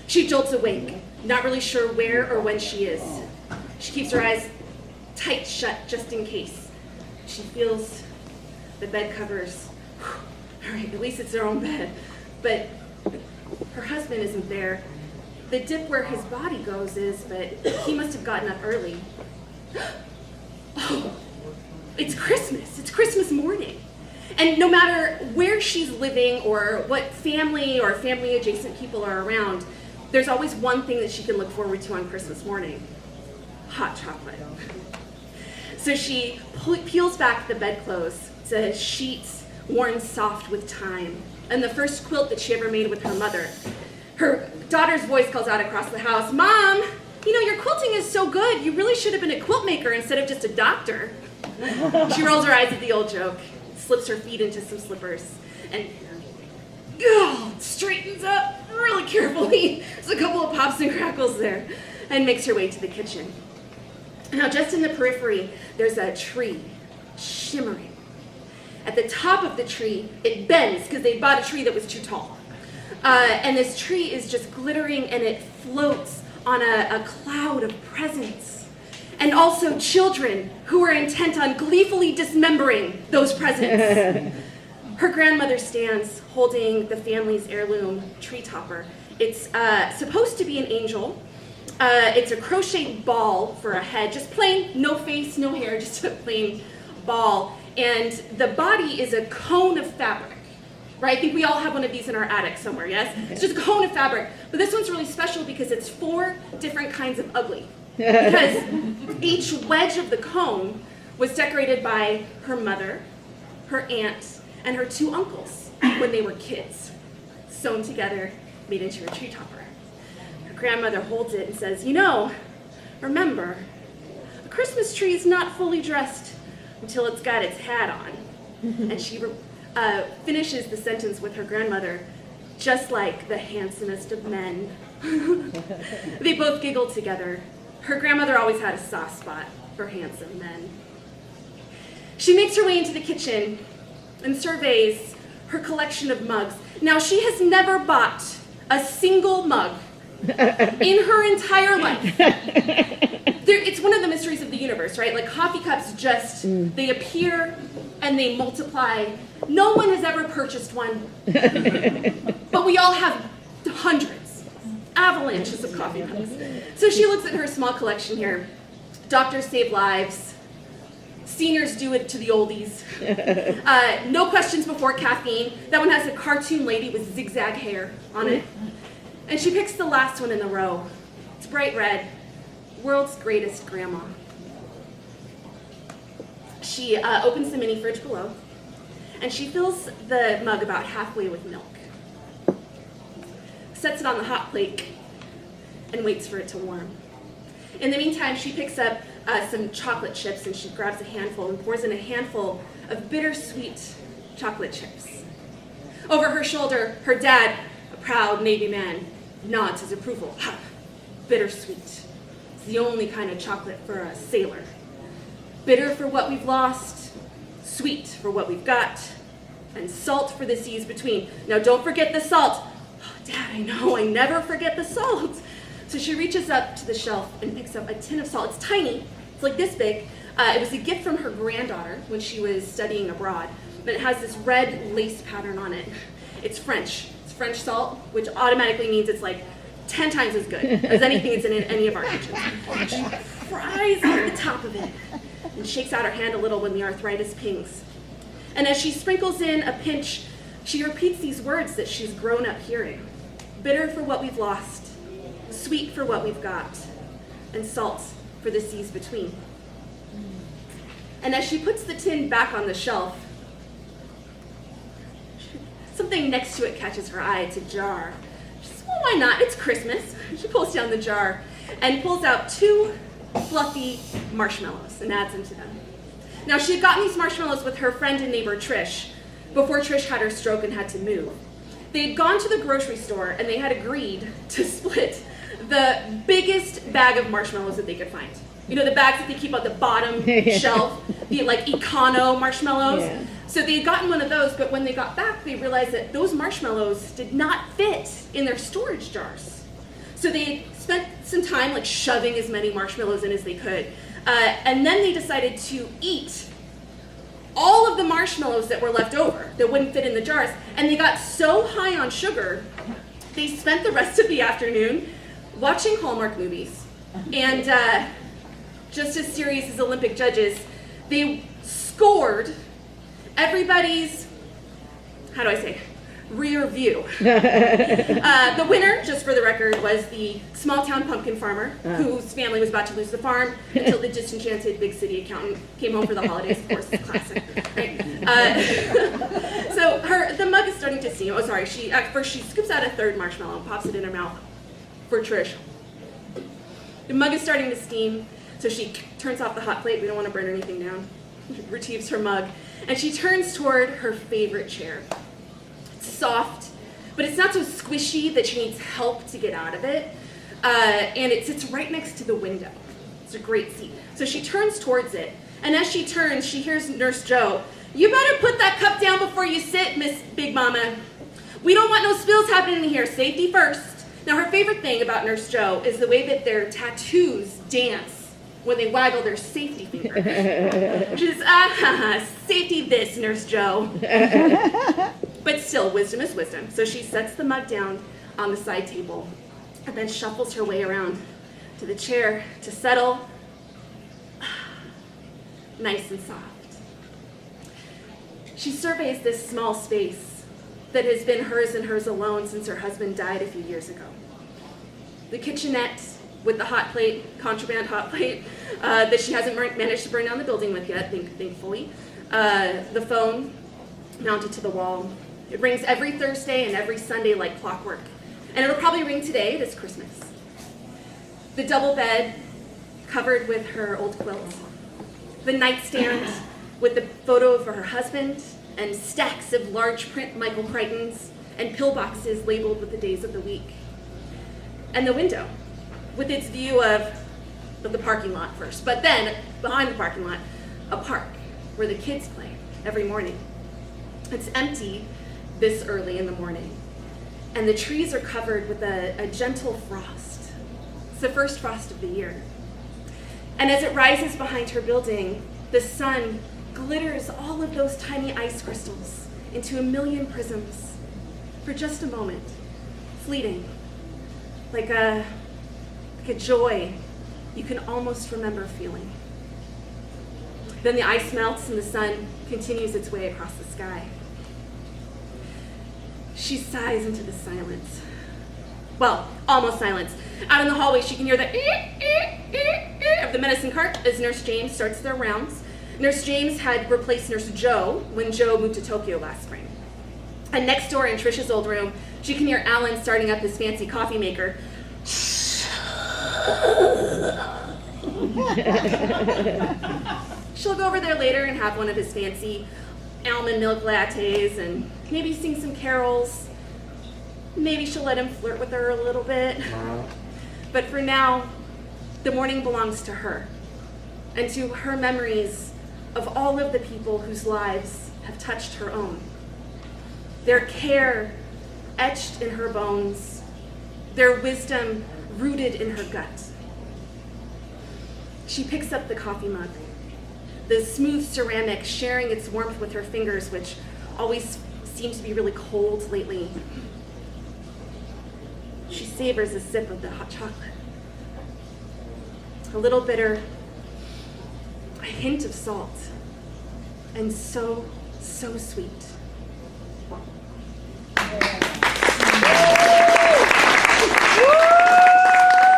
She jolts awake, not really sure where or when she is. She keeps her eyes tight shut just in case. She feels the bed covers. All right, at least it's their own bed. But her husband isn't there. The dip where his body goes is, but he must have gotten up early. Oh, it's Christmas. It's Christmas morning. And no matter where she's living or what family or family adjacent people are around, there's always one thing that she can look forward to on Christmas morning: hot chocolate. So she peels back the bedclothes to sheets worn soft with time, and the first quilt that she ever made with her mother. Her daughter's voice calls out across the house, "Mom, you know, your quilting is so good. You really should have been a quilt maker instead of just a doctor." She rolls her eyes at the old joke, slips her feet into some slippers, and straightens up really carefully. There's a couple of pops and crackles there, and makes her way to the kitchen. Now, just in the periphery, there's a tree, shimmering. At the top of the tree, it bends because they bought a tree that was too tall. And this tree is just glittering, and it floats on a cloud of presents. And also children who are intent on gleefully dismembering those presents. Her grandmother stands holding the family's heirloom tree topper. It's supposed to be an angel. It's a crocheted ball for a head, just plain, no face, no hair, just a plain ball. And the body is a cone of fabric, right? I think we all have one of these in our attic somewhere, yes? It's just a cone of fabric. But this one's really special because it's 4 different kinds of ugly. Because each wedge of the cone was decorated by her mother, her aunt, and her 2 uncles when they were kids, sewn together, made into a tree topper. Her grandmother holds it and says, "You know, remember, a Christmas tree is not fully dressed until it's got its hat on." And she finishes the sentence with her grandmother, "Just like the handsomest of men." They both giggle together. Her grandmother always had a soft spot for handsome men. She makes her way into the kitchen and surveys her collection of mugs. Now, she has never bought a single mug in her entire life. It's one of the mysteries of the universe, right? Like coffee cups just, they appear and they multiply. No one has ever purchased one, but we all have hundreds, avalanches of coffee cups. So she looks at her small collection here. Doctors save lives. Seniors do it to the oldies. No questions before caffeine. That one has a cartoon lady with zigzag hair on it. And she picks the last one in the row. It's bright red. World's greatest grandma. She opens the mini fridge below, and she fills the mug about halfway with milk. Sets it on the hot plate, and waits for it to warm. In the meantime, she picks up some chocolate chips, and she grabs a handful and pours in a handful of bittersweet chocolate chips. Over her shoulder, her dad, a proud Navy man, nods his approval. Ha! Bittersweet. It's the only kind of chocolate for a sailor. Bitter for what we've lost, sweet for what we've got, and salt for the seas between. Now don't forget the salt. Oh, Dad, I know, I never forget the salt. So she reaches up to the shelf and picks up a tin of salt. It's tiny, it's like this big. It was a gift from her granddaughter when she was studying abroad, but it has this red lace pattern on it. It's French. It's French salt, which automatically means it's like 10 times as good as anything that's in any of our kitchens. She fries off the top of it and shakes out her hand a little when the arthritis pings. And as she sprinkles in a pinch, she repeats these words that she's grown up hearing. Bitter for what we've lost, sweet for what we've got, and salt for the seas between. And as she puts the tin back on the shelf, something next to it catches her eye. It's a jar. She says, well, why not? It's Christmas. She pulls down the jar and pulls out 2 fluffy marshmallows and adds them to them. Now, she had gotten these marshmallows with her friend and neighbor Trish before Trish had her stroke and had to move. They had gone to the grocery store and they had agreed to split the biggest bag of marshmallows that they could find. You know, the bags that they keep on the bottom shelf, the like Econo marshmallows. Yeah. So they had gotten one of those, but when they got back, they realized that those marshmallows did not fit in their storage jars. So they spent some time like shoving as many marshmallows in as they could. And then they decided to eat all of the marshmallows that were left over that wouldn't fit in the jars. And they got so high on sugar, they spent the rest of the afternoon watching Hallmark movies. And just as serious as Olympic judges, they scored everybody's, how do I say, rear view. The winner, just for the record, was the small town pumpkin farmer whose family was about to lose the farm until the disenchanted big city accountant came home for the holidays. Of course, it's classic. Right? So the mug is starting to steam. Oh, sorry. She scoops out a third marshmallow and pops it in her mouth for Trish. The mug is starting to steam, so she turns off the hot plate. We don't want to burn anything down. She retrieves her mug, and she turns toward her favorite chair. It's soft, but it's not so squishy that she needs help to get out of it. And it sits right next to the window. It's a great seat. So she turns towards it, and as she turns, she hears Nurse Joe, "You better put that cup down before you sit, Miss Big Mama. We don't want no spills happening in here. Safety first." Now, her favorite thing about Nurse Joe is the way that their tattoos dance when they waggle their safety finger. She says, safety this, Nurse Joe. But still, wisdom is wisdom. So she sets the mug down on the side table and then shuffles her way around to the chair to settle nice and soft. She surveys this small space that has been hers and hers alone since her husband died a few years ago. The kitchenette with the hot plate, contraband hot plate, that she hasn't managed to burn down the building with yet, thankfully. The phone mounted to the wall. It rings every Thursday and every Sunday like clockwork. And it'll probably ring today, this Christmas. The double bed covered with her old quilt. The nightstand with the photo of her husband and stacks of large print Michael Crichtons and pillboxes labeled with the days of the week. And the window with its view of the parking lot first, but then behind the parking lot, a park where the kids play every morning. It's empty this early in the morning, and the trees are covered with a gentle frost. It's the first frost of the year. And as it rises behind her building, the sun glitters all of those tiny ice crystals into a million prisms for just a moment, fleeting, like a joy you can almost remember feeling. Then the ice melts and the sun continues its way across the sky. She sighs into the silence. Well, almost silence. Out in the hallway, she can hear the of the medicine cart as Nurse James starts their rounds. Nurse James had replaced Nurse Joe when Joe moved to Tokyo last spring. And next door in Trish's old room, she can hear Alan starting up his fancy coffee maker. She'll go over there later and have one of his fancy almond milk lattes and maybe sing some carols. Maybe she'll let him flirt with her a little bit. But for now, the morning belongs to her and to her memories of all of the people whose lives have touched her own. Their care etched in her bones, their wisdom rooted in her gut. She picks up the coffee mug, the smooth ceramic sharing its warmth with her fingers, which always seem to be really cold lately. She savors a sip of the hot chocolate. A little bitter, a hint of salt, and so, so sweet.